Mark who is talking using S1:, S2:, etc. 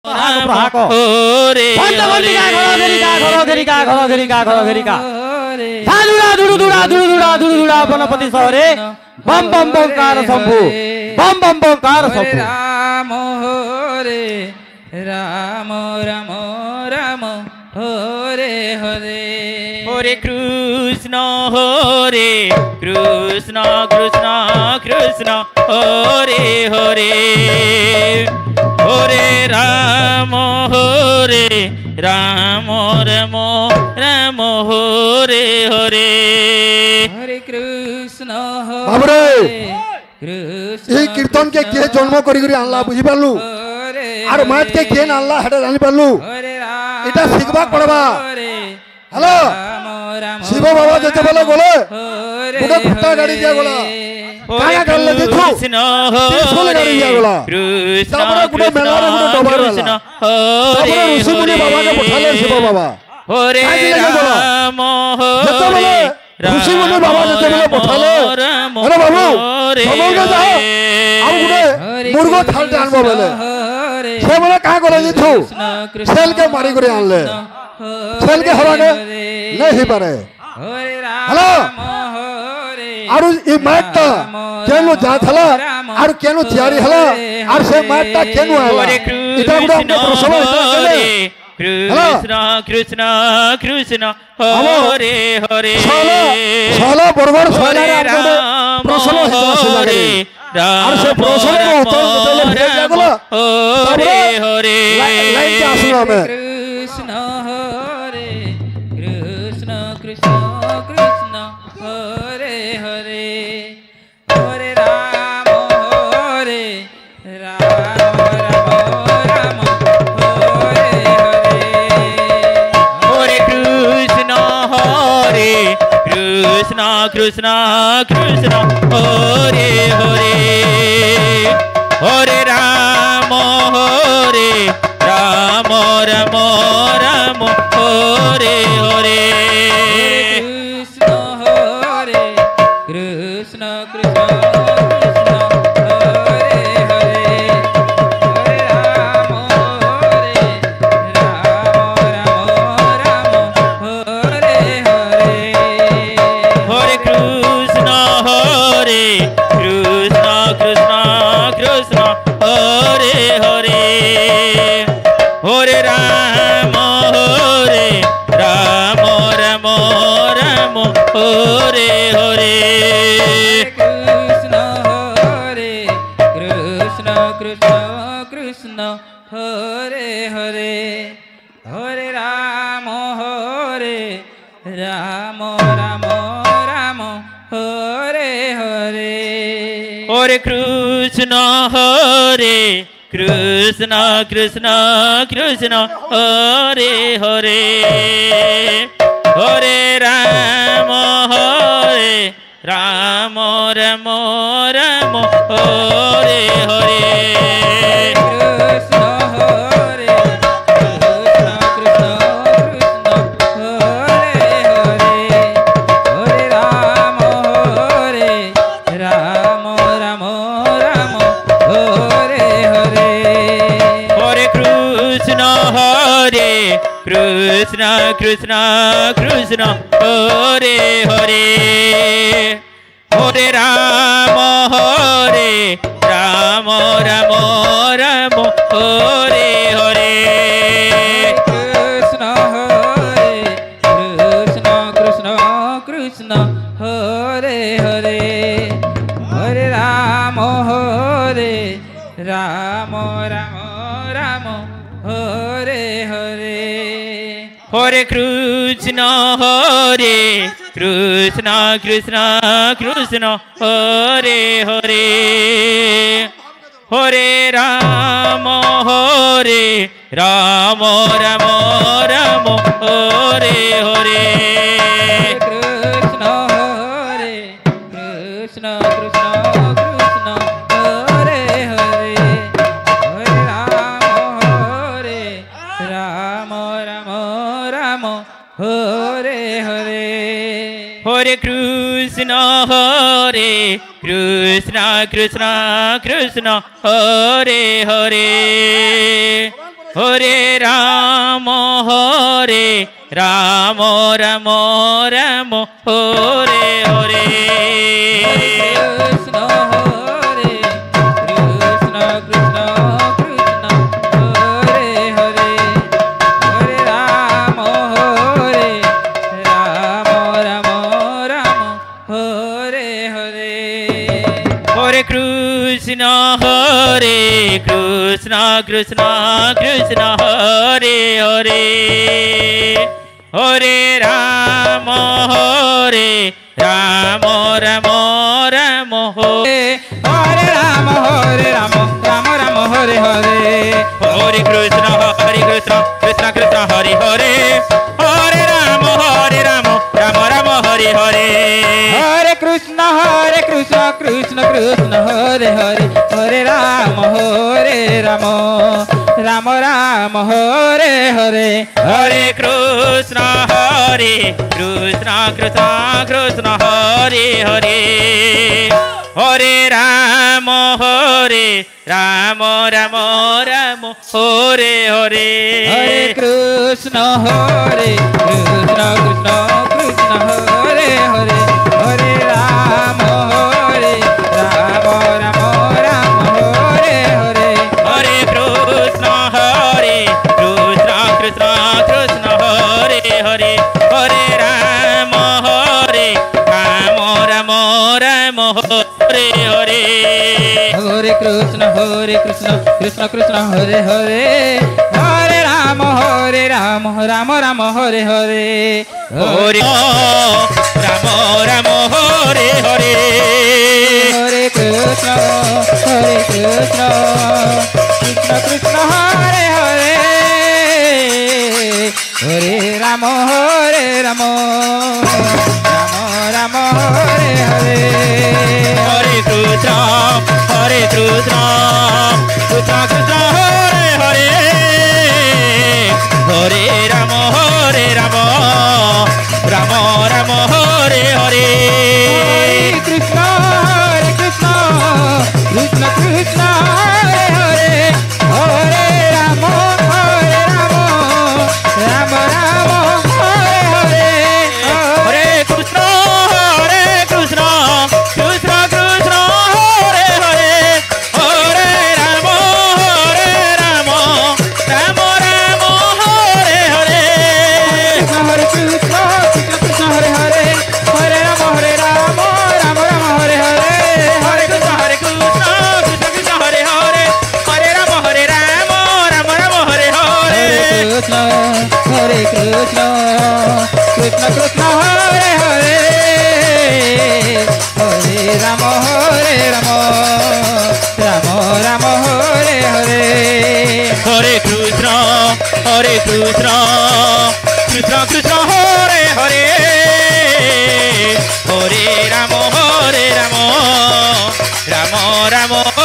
S1: হরে বনপতি শহরে বম বম বঙ্কার শম্ভু বম বম বঙ্কার শম্ভু
S2: রাম হরে রাম রাম রাম হরে হরে
S3: হরে কৃষ্ণ কৃষ্ণ কৃষ্ণ কৃষ্ণ হরে হরে হরে রাম রাম রাম হরে হরে
S2: হরে কৃষ্ণ
S4: বাবরে
S2: কৃষ্ণ
S4: এই কীর্তন কে কে জন্ম করি করি আনলা বুঝি পারলু আর মাত কে কে আনলা হেটা জানি পারলু এটা শিখবা পড়বা হ্যালো শিব বাবা যেতে বলে গলে গোটে ঘোটা গাড়ি দিয়া গলা কায়া গালে দেখু
S3: কৃষ্ণ
S4: ত্রিশূল গাড়ি দিয়া গলা তারপরে গোটে মেলারে গোটে ডবার গলা তারপরে ঋষি মুনি বাবাকে পঠালে শিব বাবা
S3: হরে রাম
S4: যেতে বলে ঋষি মুনি বাবা যেতে বলে পঠালে আরে বাবু সমলকে যাও আর গোটে মুর্গ থালতে আনবো বলে সে বলে কায়া গলে দিছু ছেলকে মারি করে আনলে ছেলকে হরাকে नहीं पारे हेलो आरु ई माटटा केनु जाथला आरु केनु तयारी हला आर से माटटा केनु आला इटा गुडा हमने प्रश्न करे
S3: कृष्ण कृष्ण कृष्ण हरे हरे
S4: साला बरोबर साला रे प्रश्न हरे आर से प्रश्न रो उत्तर देले भेज जागला
S3: हरे हरे
S4: लाइन के आसना में
S2: कृष्ण हरे कृष्ण कृष्ण कृष्ण हरे हरे हरे राम राम राम हरे हरे
S3: हरे कृष्ण कृष्ण कृष्ण हरे हरे हरे राम राम राम राम हरे हरे
S2: कृष्ण हरे कृष्ण कृष्ण कृष्ण हरे हरे हरे राम राम हरे हरे
S3: हरे कृष्ण कृष्ण कृष्ण हरे हरे हरे राम राम राम हरे हरे
S2: कृष्ण हरे कृष्ण कृष्ण कृष्ण हरे हरे हरे राम राम राम हरे हरे
S3: हरे कृष्ण कृष्ण कृष्ण कृष्ण हरे हरे हरे राम राम राम हरे हरे
S2: कृष्ण हरे कृष्ण कृष्ण कृष्ण हरे हरे हरे राम राम हरे हरे
S3: हरे कृष्ण कृष्ण कृष्ण हरे हरे हरे राम राम राम हरे हरे
S2: कृष्ण हरे कृष्ण कृष्ण कृष्ण हरे हरे हरे राम राम राम हरे हरे
S3: हरे कृष्ण कृष्ण कृष्ण हरे हरे हरे राम राम राम हरे हरे
S2: कृष्ण हरे Krishna Krishna Krishna Hare Hare Hare Ram Ram Hare Hare
S3: Hare Krishna Krishna Krishna Hare Hare Hare Rama Hare Rama Rama Rama Hare Hare
S2: Krishna Hare Krishna Krishna Krishna Hare Hare Hare Rama Hare Rama Rama Rama Hare Hare
S3: Hare Krishna Krishna Krishna Hare Hare Hare Rama Hare Rama Rama Rama Hare
S2: Hare Rama Hare Rama Rama Rama Hare Hare
S3: Hare Krishna Krishna Krishna Hare Hare Hare Rama Rama Rama Hare Hare
S2: Hare Krishna Krishna Krishna Hare Hare Hare Rama Rama Rama Hare Hare
S3: Hare Krishna Krishna Krishna Hare Hare Hare Rama Rama Rama Hare Hare
S2: Hare Krishna Krishna Krishna Hare Hare Hare Rama Rama Rama Hare Hare
S3: Hare Krishna Krishna Krishna Hare Hare Hare Rama Rama Rama Hare Hare
S2: Hare Krishna Krishna Krishna Hare Hare Hare Rama Rama Rama Hare Hare
S3: Hare Rama Rama Hare Hare
S2: Hare Krishna Krishna Krishna Hare Hare Hare Rama Rama Rama Hare Hare
S3: Hare Krishna Krishna Krishna Hare Hare Hare Rama Rama Rama Hare Hare
S2: Hare Krishna Krishna Krishna Hare Hare Hare Rama Rama Rama Hare Hare
S3: Hare Krishna Krishna Krishna Hare Hare Hare Rama Rama Rama Hare Hare
S2: Hare Krishna Krishna Hare Hare Hare Rama Rama Rama Hare Hare
S3: Hare Krishna Krishna Krishna Hare Hare Hare Rama Rama Rama Hare Hare
S2: Krishna Krishna Krishna Hare Hare Hare Rama Rama Rama Hare Hare
S3: Hare Krishna Krishna Krishna Hare Hare Hare Rama Rama Rama